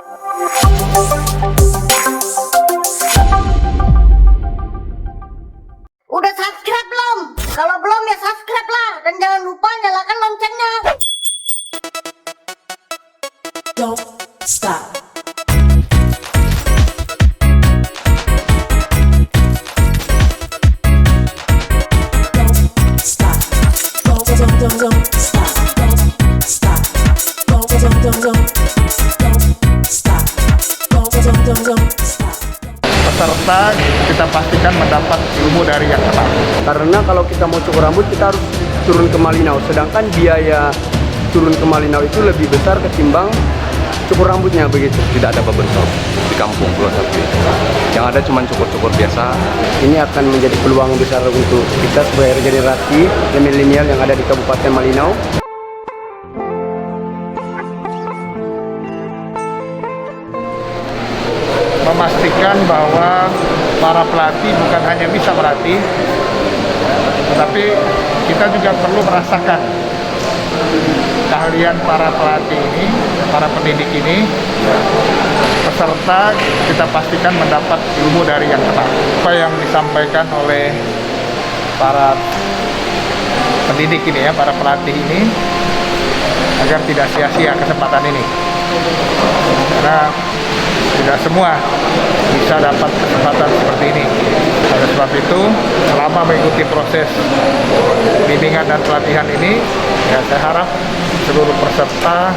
Udah subscribe belum? Kalau belum ya subscribe lah, dan jangan lupa nyalakan loncengnya. Don't stop. Don't stop. Don't stop. Don't stop. Don't stop. Don't stop. Peserta kita pastikan mendapat ilmu dari yang tepat. Karena kalau kita mau cukur rambut kita harus turun ke Malinau, sedangkan biaya turun ke Malinau itu lebih besar ketimbang cukur rambutnya begitu. Tidak ada barbershop di kampung Pulau Sapi. Yang ada cuma cukur-cukur biasa. Ini akan menjadi peluang besar untuk kita sebagai generasi milenial yang ada di Kabupaten Malinau. Memastikan bahwa para pelatih bukan hanya bisa melatih, tetapi kita juga perlu merasakan keahlian para pelatih ini, para pendidik ini. Peserta kita pastikan mendapat ilmu dari yang tepat. Apa yang disampaikan oleh para pendidik ini ya, para pelatih ini, agar tidak sia-sia kesempatan ini. Karena tidak semua bisa dapat kesempatan seperti ini. Oleh sebab itu, selama mengikuti proses bimbingan dan pelatihan ini, ya saya harap seluruh peserta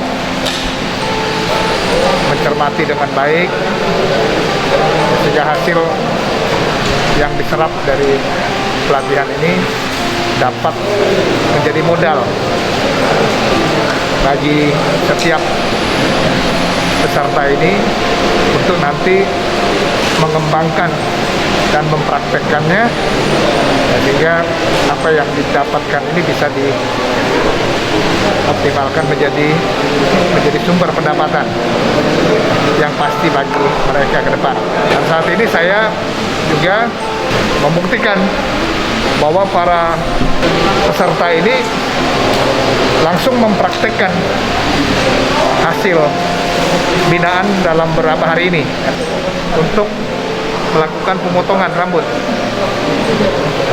mencermati dengan baik, sehingga hasil yang diserap dari pelatihan ini dapat menjadi modal bagi setiap peserta ini untuk nanti mengembangkan dan mempraktekkannya, sehingga apa yang didapatkan ini bisa dioptimalkan menjadi sumber pendapatan yang pasti bagi mereka ke depan. Dan saat ini saya juga membuktikan bahwa para peserta ini langsung mempraktekkan hasil binaan dalam beberapa hari ini untuk melakukan pemotongan rambut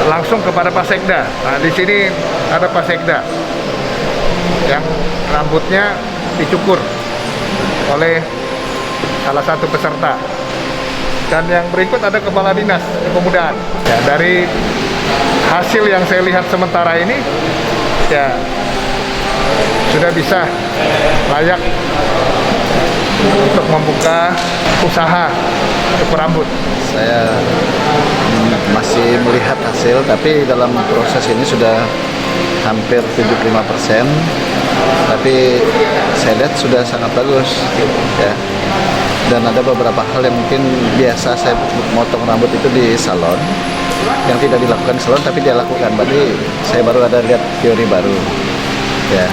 langsung kepada Pak Sekda. Nah, di sini ada Pak Sekda yang rambutnya dicukur oleh salah satu peserta. Dan yang berikut ada Kepala Dinas Kepemudaan. Ya, dari hasil yang saya lihat sementara ini, ya sudah bisa layak untuk membuka usaha cukur rambut. Saya masih melihat hasil, tapi dalam proses ini sudah hampir 75%. Tapi saya lihat sudah sangat bagus, ya. Dan ada beberapa hal yang mungkin biasa saya motong rambut itu di salon, yang tidak dilakukan di salon tapi dia lakukan. Berarti saya baru ada lihat teori baru, ya.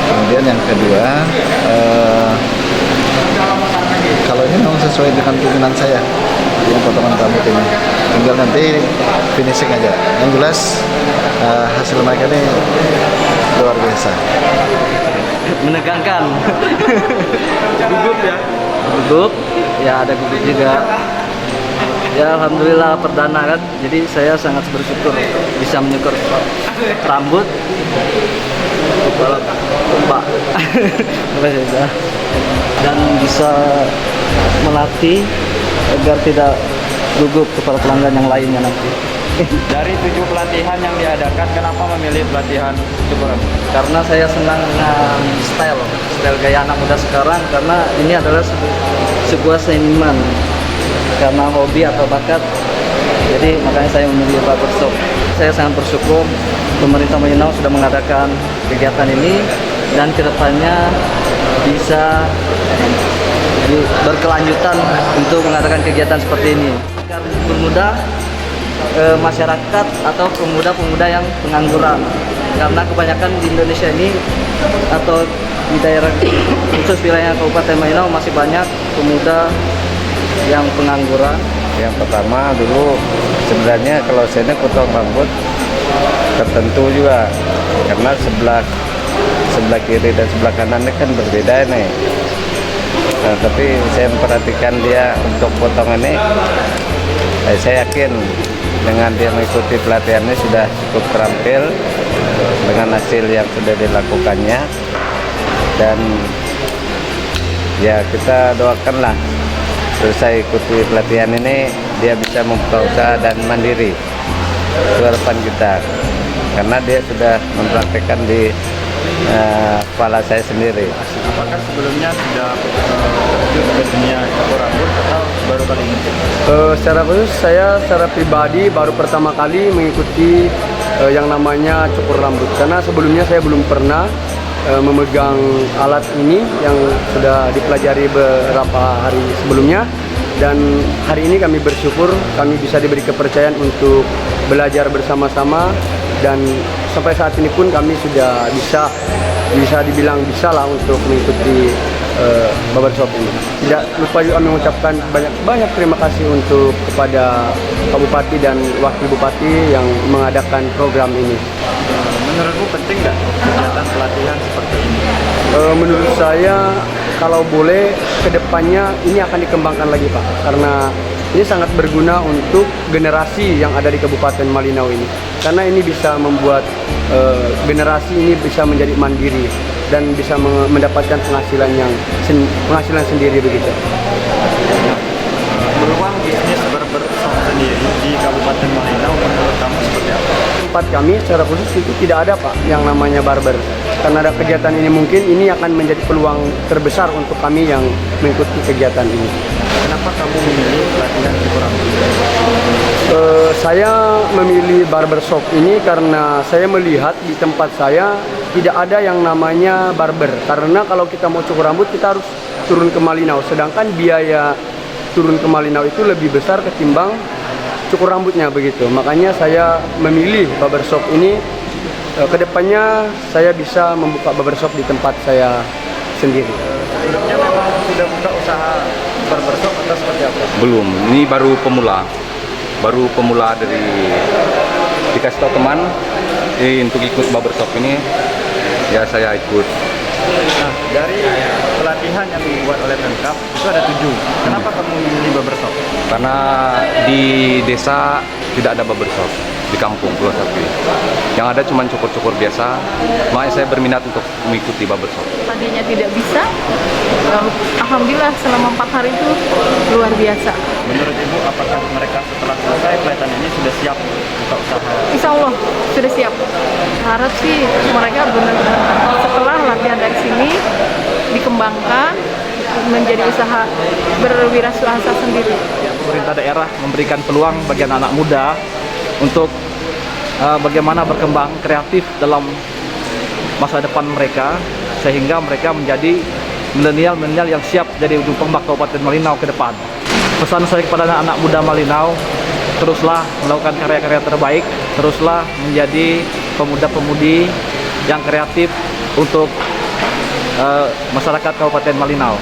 Kemudian yang kedua, kalau ini memang sesuai dengan keinginan saya, yang potongan rambut ini, tinggal nanti finishing aja. Yang jelas hasil mereka ini luar biasa. Menegangkan. Gugup ya? Gugup, ya ada gugup juga. Ya alhamdulillah perdana kan, jadi saya sangat bersyukur bisa menyukur rambut. Pak dan bisa melatih agar tidak gugup kepada pelanggan yang lainnya nanti. Dari 7 pelatihan yang diadakan, kenapa memilih pelatihan cukur rambut? Karena saya senang dengan style gaya anak muda sekarang, karena ini adalah sebuah seniman, karena hobi atau bakat. Jadi makanya saya memilih barbershop. Saya sangat bersyukur pemerintah Malinau sudah mengadakan kegiatan ini, dan kedepannya bisa berkelanjutan untuk mengadakan kegiatan seperti ini agar mempermudah masyarakat atau pemuda-pemuda yang pengangguran, karena kebanyakan di Indonesia ini atau di daerah khusus wilayah Kabupaten Malinau masih banyak pemuda yang pengangguran. Yang pertama dulu sebenarnya kalau saya ini potong rambut tertentu juga, karena sebelah kiri dan sebelah kanan ini kan berbeda nih. Nah, tapi saya memperhatikan dia untuk potong ini, saya yakin dengan dia mengikuti pelatihan ini sudah cukup terampil dengan hasil yang sudah dilakukannya. Dan ya kita doakanlah selesai ikuti pelatihan ini dia bisa membuka usaha dan mandiri. Itu harapan kita, karena dia sudah mempraktekkan di kepala saya sendiri. Apakah sebelumnya sudah terjun ke dunia cukur rambut atau baru kali ini? Secara khusus saya secara pribadi baru pertama kali mengikuti yang namanya cukur rambut, karena sebelumnya saya belum pernah memegang alat ini yang sudah dipelajari beberapa hari sebelumnya. Dan hari ini kami bersyukur kami bisa diberi kepercayaan untuk belajar bersama-sama, dan sampai saat ini pun kami sudah bisa dibilang bisa lah untuk mengikuti barbershop ini. Tidak lupa juga kami mengucapkan banyak terima kasih untuk kepada Pak Bupati dan Wakil Bupati yang mengadakan program ini. Menurutmu penting nggak kegiatan pelatihan seperti ini? Menurut saya kalau boleh kedepannya ini akan dikembangkan lagi Pak, karena ini sangat berguna untuk generasi yang ada di Kabupaten Malinau ini, karena ini bisa membuat generasi ini bisa menjadi mandiri dan bisa mendapatkan penghasilan sendiri begitu. Peluang bisnis barbershop sendiri di Kabupaten Malinau menurut kamu seperti apa? Tempat kami secara khusus itu tidak ada Pak yang namanya barber. Karena ada kegiatan ini, mungkin ini akan menjadi peluang terbesar untuk kami yang mengikuti kegiatan ini. Kenapa kamu memilih pelatihan cukur rambut? Saya memilih barbershop ini karena saya melihat di tempat saya tidak ada yang namanya barber. Karena kalau kita mau cukur rambut kita harus turun ke Malinau, sedangkan biaya turun ke Malinau itu lebih besar ketimbang cukur rambutnya begitu. Makanya saya memilih barbershop ini. Kedepannya saya bisa membuka barbershop di tempat saya sendiri. Sebelumnya memang sudah buka usaha barbershop atau seperti apa? Belum, ini baru pemula dari dikasih tahu teman untuk ikut barbershop ini, ya saya ikut. Nah, dari pelatihan yang dibuat oleh Pemkab itu ada 7. Kenapa kamu memilih barbershop? Karena di desa tidak ada barbershop, di kampung Pulau Sapi. Yang ada cuma cukur-cukur biasa. Makanya saya berminat untuk mengikuti barbershop. Tadinya tidak bisa, alhamdulillah selama 4 hari itu luar biasa. Menurut Ibu, apakah mereka setelah selesai pelatihan ini sudah siap buka usaha? Insya Allah sudah siap. Harap sih mereka benar-benar setelah latihan dari sini dikembangkan menjadi usaha berwirausaha sendiri. Pemerintah daerah memberikan peluang bagi anak muda untuk bagaimana berkembang kreatif dalam masa depan mereka, sehingga mereka menjadi milenial yang siap jadi ujung tombak Kabupaten Malinau ke depan. Pesan saya kepada anak-anak muda Malinau, teruslah melakukan karya-karya terbaik, teruslah menjadi pemuda-pemudi yang kreatif untuk masyarakat Kabupaten Malinau.